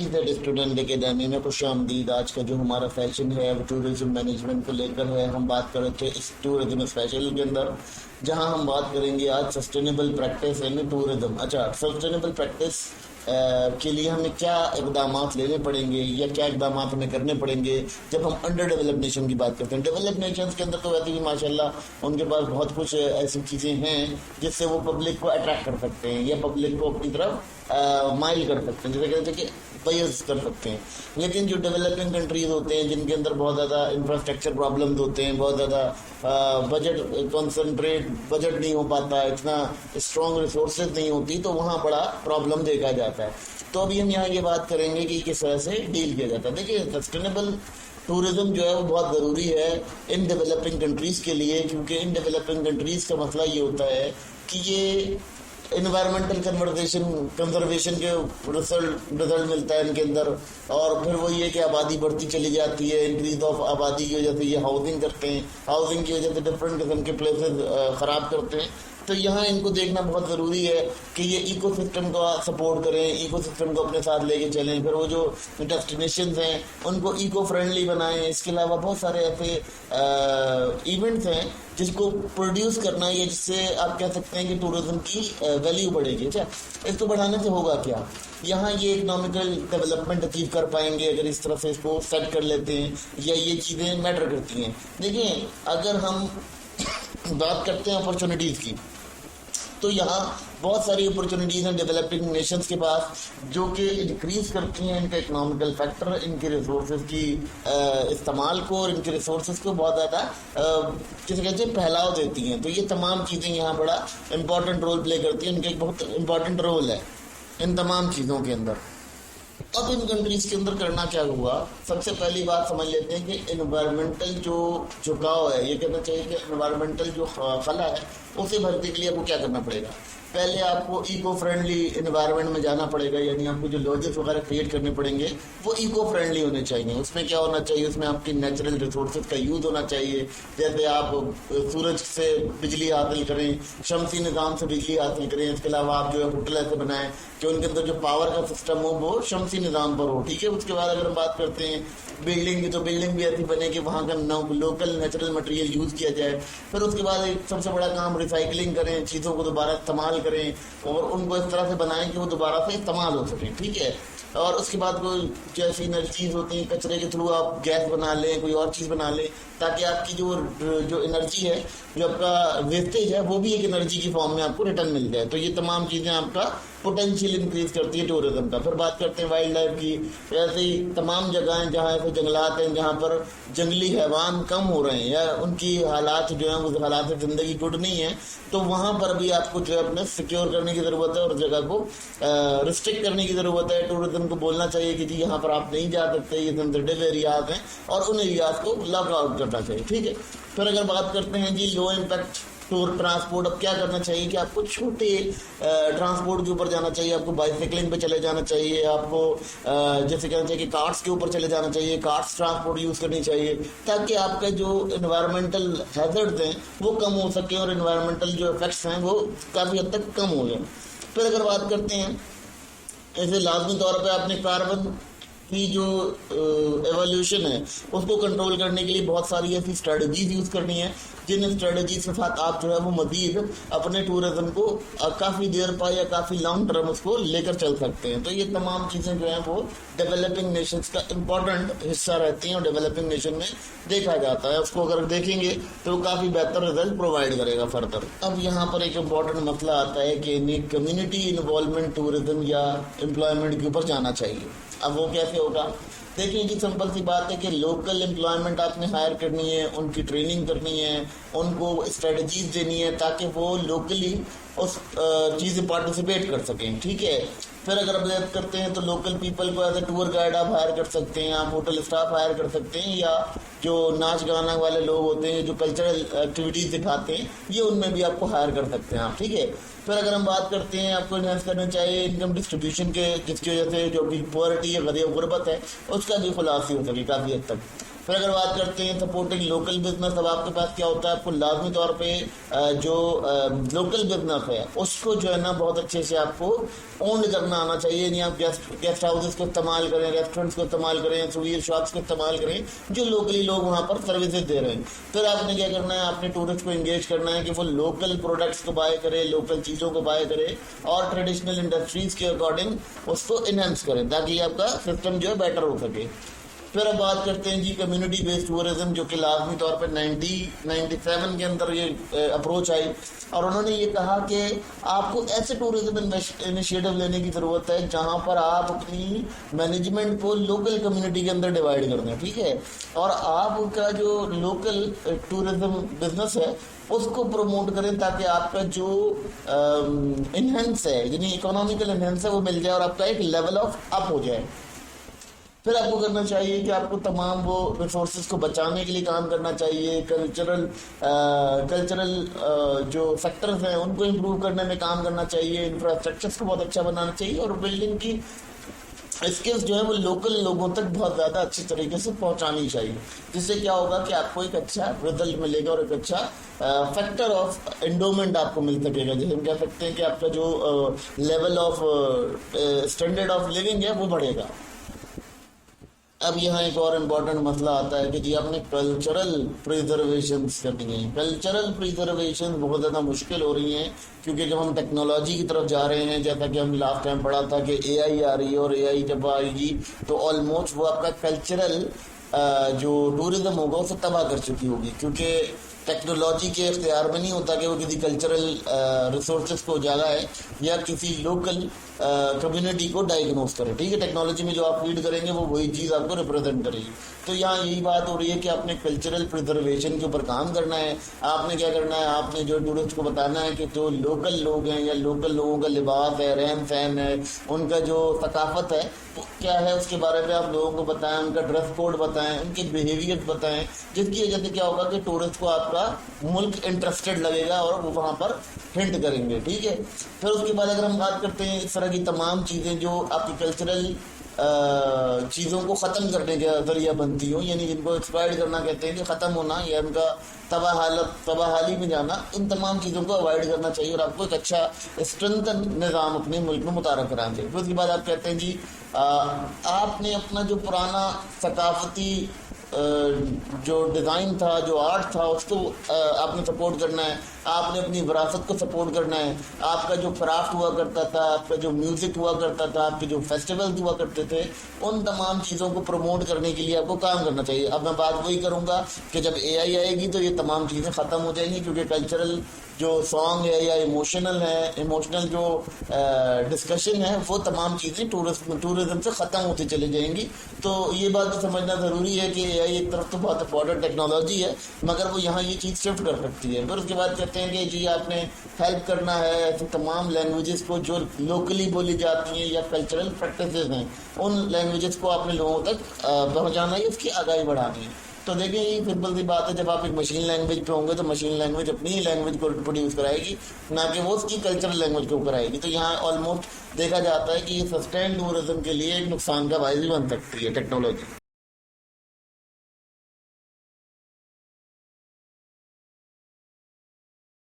Activities that student academy में खुश आमदीद। आज का जो हमारा सेशन है वो टूरिज्म मैनेजमेंट को लेकर है। हम बात कर रहे थे इस टूरिज्म स्पेशल के अंदर, जहां हम बात करेंगे आज सस्टेनेबल प्रैक्टिस इन टूरिज्म। अच्छा, सस्टेनेबल प्रैक्टिस के लिए हमें क्या इकदाम लेने पड़ेंगे या क्या इकदाम हमें करने पड़ेंगे जब हम अंडर डेवलप नेशन की बात करते हैं। डेवलप नेशन के अंदर तो वैसे भी माशाल्लाह उनके पास बहुत कुछ ऐसी चीज़ें हैं जिससे वो पब्लिक को अट्रैक्ट कर सकते हैं या पब्लिक को अपनी तरफ माइल कर सकते हैं, जैसे कहते हैं कि बायस कर सकते हैं। लेकिन जो डेवलपिंग कंट्रीज होते हैं जिनके अंदर बहुत ज़्यादा इंफ्रास्ट्रक्चर प्रॉब्लम्स होते हैं, बहुत ज़्यादा बजट कॉन्सेंट्रेट बजट नहीं हो पाता, इतना स्ट्रॉन्ग रिसोर्सेज नहीं होती, तो वहाँ बड़ा प्रॉब्लम देखा जाता है। तो अभी हम यहाँ ये बात करेंगे कि किस तरह से डील किया जाता है। देखिए, सस्टेनेबल टूरिज्म जो है वो बहुत ज़रूरी है इन डेवलपिंग कंट्रीज़ के लिए, क्योंकि इन डेवलपिंग कंट्रीज़ का मसला ये होता है कि ये इन्वायरमेंटल कंजर्वेशन के रिजल्ट मिलता है इनके अंदर, और फिर वो ये कि आबादी बढ़ती चली जाती है। इंक्रीज ऑफ आबादी की वजह से ये हाउसिंग करते हैं, हाउसिंग की वजह से डिफरेंट किस्म के प्लेसेस ख़राब करते हैं। तो यहाँ इनको देखना बहुत ज़रूरी है कि ये इकोसिस्टम को सपोर्ट करें, इकोसिस्टम को अपने साथ लेके चलें, फिर वो जो डेस्टिनेशंस हैं उनको इको फ्रेंडली बनाएं। इसके अलावा बहुत सारे ऐसे इवेंट्स हैं जिसको प्रोड्यूस करना है, जिससे आप कह सकते हैं कि टूरिज्म की वैल्यू बढ़ेगी। अच्छा, इसको बढ़ाने से होगा क्या? यहाँ ये इकोनॉमिकल डेवलपमेंट अचीव कर पाएंगे अगर इस तरह से इसको सेट कर लेते हैं, या ये चीज़ें मैटर करती हैं। देखिए, अगर हम बात करते हैं अपॉर्चुनिटीज़ की, तो यहाँ बहुत सारी अपॉर्चुनिटीज़ हैं डेवलपिंग नेशंस के पास जो कि इंक्रीज़ करती हैं इनका इकोनॉमिकल फैक्टर, इनके रिसोर्सेज की इस्तेमाल को, और इनके रिसोर्सेज को बहुत ज़्यादा किसी कहते हैं फैलाव देती हैं। तो ये तमाम चीज़ें यहाँ बड़ा इम्पॉर्टेंट रोल प्ले करती हैं, इनका एक बहुत इम्पॉर्टेंट रोल है इन तमाम चीज़ों के अंदर। अब इन कंट्रीज़ के अंदर करना क्या हुआ, सबसे पहली बात समझ लेते हैं कि इन्वायरमेंटल जो झुकाव है, ये कहना चाहिए कि इन्वायरमेंटल जो खला है उसे भरने के लिए आपको क्या करना पड़ेगा। पहले आपको इको फ्रेंडली इन्वायरमेंट में जाना पड़ेगा, यानी आपको जो लॉजेस वगैरह क्रिएट करने पड़ेंगे वो इको फ्रेंडली होने चाहिए। उसमें क्या होना चाहिए, उसमें आपकी नेचुरल रिसोर्सेज का यूज़ होना चाहिए। जैसे आप सूरज से बिजली हासिल करें, शमसी निज़ाम से बिजली हासिल करें। इसके अलावा आप जो है होटल ऐसे बनाएं कि उनके अंदर जो पावर का सिस्टम हो वो शमसी निज़ाम पर हो, ठीक है। उसके बाद अगर हम बात करते हैं बिल्डिंग की, तो बिल्डिंग भी ऐसी बने कि वहाँ का लोकल नेचुरल मटेरियल यूज़ किया जाए। फिर उसके बाद एक सबसे बड़ा काम रिसाइकलिंग करें, चीज़ों को दोबारा इस्तेमाल करें और उनको इस तरह से बनाएं कि वो दोबारा से इस्तेमाल हो सकें, ठीक है। और उसके बाद कोई जैसी एनर्जीज होती हैं, कचरे के थ्रू आप गैस बना लें, कोई और चीज़ बना लें, ताकि आपकी जो एनर्जी है, जो आपका वेस्टेज है, वो भी एक एनर्जी की फॉर्म में आपको रिटर्न मिल जाए। तो ये तमाम चीज़ें आपका पोटेंशियल इंक्रीज करती है टूरिज्म का। फिर बात करते हैं वाइल्ड लाइफ की। ऐसे ही तमाम जगह हैं जहाँ ऐसे जंगलात हैं जहाँ पर जंगली हैवान कम हो रहे हैं या उनकी हालात जो हैं उस हालात से ज़िंदगी गुड नहीं है, तो वहाँ पर भी आपको जो है अपने सिक्योर करने की ज़रूरत है और जगह को रिस्ट्रिक्ट करने की ज़रूरत है। टूरिज्म को बोलना चाहिए कि जी यहाँ पर आप नहीं जा सकते, ये सेंसिटिव एरियाज हैं, और उन एरियाज को लॉक आउट करना चाहिए, ठीक है। फिर अगर बात करते हैं जी लो इम्पैक्ट टूर ट्रांसपोर्ट, अब क्या करना चाहिए कि आपको छोटे ट्रांसपोर्ट के ऊपर जाना चाहिए, आपको बाइसाइकिलिंग पे चले जाना चाहिए, आपको जैसे कहना चाहिए कि कार्ट्स के ऊपर चले जाना चाहिए, कार्ट्स ट्रांसपोर्ट यूज़ करनी चाहिए, ताकि आपका जो इन्वायरमेंटल हैजर्ड्स हैं वो कम हो सके और इन्वायरमेंटल जो इफेक्ट्स हैं वो काफ़ी हद तक कम हो जाए। फिर अगर बात करते हैं ऐसे लाजमी तौर पर आपने कार्बन की जो एवोल्यूशन है उसको कंट्रोल करने के लिए बहुत सारी ऐसी स्ट्रेटजीज यूज़ करनी है, जिन स्ट्रेटजीज के साथ आप जो है वो मज़ीद अपने टूरिज्म को काफ़ी देर पर या काफ़ी लॉन्ग टर्म उसको लेकर चल सकते हैं। तो ये तमाम चीज़ें जो हैं वो डेवलपिंग नेशंस का इम्पॉर्टेंट हिस्सा रहती हैं और डेवलपिंग नेशन में देखा जाता है। उसको अगर देखेंगे तो काफ़ी बेहतर रिजल्ट प्रोवाइड करेगा फर्दर। अब यहाँ पर एक इम्पॉर्टेंट मसला आता है कि कम्युनिटी इन्वॉल्वमेंट टूरिज्म या एम्प्लॉयमेंट के ऊपर जाना चाहिए। अब वो कैसे होगा? देखिए जी, सिंपल सी बात है कि लोकल एम्प्लॉयमेंट आपने हायर करनी है, उनकी ट्रेनिंग करनी है, उनको स्ट्रेटजीज देनी है ताकि वो लोकली उस चीज़ में पार्टिसिपेट कर सकें, ठीक है। फिर अगर आप बात करते हैं तो लोकल पीपल को एज ए टूर गाइड आप हायर कर सकते हैं, आप होटल स्टाफ हायर कर सकते हैं, या जो नाच गाना वाले लोग होते हैं जो कल्चरल एक्टिविटीज़ दिखाते हैं, ये उनमें भी आपको हायर कर सकते हैं आप, ठीक है। फिर अगर हम बात करते हैं आपको इन्हेंस करना चाहिए इनकम डिस्ट्रीब्यूशन के, जिसकी वजह से जो भी पॉवर्टी या गरीब गुरबत है उसका भी खुलासी हो सके काफ़ी हद तक। پھر اگر بات کرتے ہیں سپورٹنگ لوکل بزنس، اب آپ کے پاس کیا ہوتا ہے، آپ کو لازمی طور پہ جو لوکل بزنس ہے اس کو جو ہے نا بہت اچھے سے آپ کو اون کرنا آنا چاہیے. یعنی آپ گیسٹ ہاؤسز کو استعمال کریں، ریسٹورینٹس کو استعمال کریں، سویر شاپس کو استعمال کریں جو لوکلی لوگ وہاں پر سروسز دے رہے ہیں. پھر آپ نے کیا کرنا ہے، آپ نے ٹورسٹ کو انگیج کرنا ہے کہ وہ لوکل پروڈکٹس کو بائی کرے، لوکل چیزوں کو بائی کرے اور ٹریڈیشنل انڈسٹریز کے اکارڈنگ اس کو انہینس کریں تاکہ آپ کا سسٹم جو ہے بیٹر ہو سکے. پھر اب بات کرتے ہیں جی کمیونٹی بیسڈ ٹورزم، جو کہ لازمی طور پہ 97 کے اندر یہ اپروچ آئی، اور انہوں نے یہ کہا کہ آپ کو ایسے ٹورزم انیشیٹو لینے کی ضرورت ہے جہاں پر آپ اپنی مینجمنٹ کو لوکل کمیونٹی کے اندر ڈیوائڈ کر دیں، ٹھیک ہے، اور آپ کا جو لوکل ٹورزم بزنس ہے اس کو پروموٹ کریں تاکہ آپ کا جو انہینس ہے، یعنی اکنامیکل انہینس ہے، وہ مل جائے اور آپ کا ایک لیول آف اپ ہو جائے. پھر آپ کو کرنا چاہیے کہ آپ کو تمام وہ ریسورسز کو بچانے کے لیے کام کرنا چاہیے، کلچرل جو فیکٹرز ہیں ان کو امپروو کرنے میں کام کرنا چاہیے، انفراسٹرکچرس کو بہت اچھا بنانا چاہیے، اور بلڈنگ کی اسکلز جو ہے وہ لوکل لوگوں تک بہت زیادہ اچھی طریقے سے پہنچانی چاہیے، جس سے کیا ہوگا کہ آپ کو ایک اچھا رزلٹ ملے گا اور ایک اچھا فیکٹر آف انڈومنٹ آپ کو مل سکے گا، جیسے ہم کہہ سکتے ہیں کہ آپ کا جو level of standard of living ہے وہ بڑھے گا. اب یہاں ایک اور امپورٹنٹ مسئلہ آتا ہے کہ جی آپ نے کلچرل پریزرویشنز کرنی ہیں. کلچرل پریزرویشن بہت زیادہ مشکل ہو رہی ہیں کیونکہ جب ہم ٹیکنالوجی کی طرف جا رہے ہیں، جیسا کہ ہم لاسٹ ٹائم پڑھا تھا کہ اے آئی آ رہی ہے، اور اے آئی جب آئے گی تو آلموسٹ وہ آپ کا کلچرل جو ٹورزم ہوگا اسے تباہ کر چکی ہوگی، کیونکہ ٹیکنالوجی کے اختیار میں نہیں ہوتا کہ وہ کسی کلچرل ریسورسز کو جگائے یا کسی لوکل کمیونٹی کو ڈائگنوز کرے، ٹھیک ہے. ٹیکنالوجی میں جو آپ فیڈ کریں گے وہ وہی چیز آپ کو ریپرزینٹ کرے گی. تو یہاں یہی بات ہو رہی ہے کہ آپ نے کلچرل پریزرویشن کے اوپر کام کرنا ہے. آپ نے کیا کرنا ہے، آپ نے جو ٹورسٹ کو بتانا ہے کہ جو لوکل لوگ ہیں یا لوکل لوگوں کا لباس ہے، رہن سہن ہے، ان کا جو ثقافت ہے وہ کیا ہے، اس کے بارے میں آپ لوگوں کو بتائیں، ان کا ڈریس کوڈ بتائیں، ان کے بیہیویئر بتائیں، جس کی وجہ سے کیا ہوگا کہ ٹورسٹ کو آپ کا ملک انٹرسٹڈ لگے گا اور وہ وہاں پر ہنٹ کریں گے، ٹھیک ہے. پھر اس کے بعد اگر ہم بات کرتے ہیں اس طرح کی تمام چیزیں جو آپ کی کلچرل چیزوں کو ختم کرنے کا ذریعہ بنتی ہوں، یعنی جن کو ایکسپائر کرنا کہتے ہیں کہ ختم ہونا یا ان کا تباہالی میں جانا، ان تمام چیزوں کو اوائڈ کرنا چاہیے اور آپ کو ایک اچھا اسٹرینتھن نظام اپنے ملک میں متعارف کرانا چاہیے. پھر اس کے بعد آپ کہتے ہیں جی آپ نے اپنا جو پرانا ثقافتی جو ڈیزائن تھا، جو آرٹ تھا، اس کو آپ نے سپورٹ کرنا ہے، آپ نے اپنی وراثت کو سپورٹ کرنا ہے. آپ کا جو کرافٹ ہوا کرتا تھا، آپ کا جو میوزک ہوا کرتا تھا، آپ کے جو فیسٹیولز ہوا کرتے تھے، ان تمام چیزوں کو پروموٹ کرنے کے لیے آپ کو کام کرنا چاہیے. اب میں بات وہی کروں گا کہ جب اے آئی آئے گی تو یہ تمام چیزیں ختم ہو جائیں گی، کیونکہ کلچرل جو سانگ ہے یا ایموشنل جو ڈسکشن ہے، وہ تمام چیزیں ٹورزم سے ختم ہوتی چلی جائیں گی. تو یہ بات بھی سمجھنا ضروری ہے کہ اے آئی ایک طرف تو بہت امپورٹنٹ ٹیکنالوجی ہے، مگر وہ یہاں یہ چیز شفٹ کر سکتی ہے. پھر اس کے بعد کہتے ہیں کہ جی آپ نے ہیلپ کرنا ہے ایسی تمام لینگویجز کو جو لوکلی بولی جاتی ہیں یا کلچرل پریکٹسز ہیں، ان لینگویجز کو آپ نے لوگوں تک پہنچانا ہے، اس کی آگاہی بڑھانی ہے. تو دیکھیں یہ سمپل سی بات ہے، جب آپ ایک مشین لینگویج پہ ہوں گے تو مشین لینگویج اپنی ہی لینگویج کو پروڈیوس کرائے گی، نہ کہ وہ اس کی کلچرل لینگویج کو کرائے گی. تو یہاں آلموسٹ دیکھا جاتا ہے کہ یہ سسٹین ٹورزم کے لیے ایک نقصان کا باعث بھی بن سکتی ہے ٹیکنالوجی.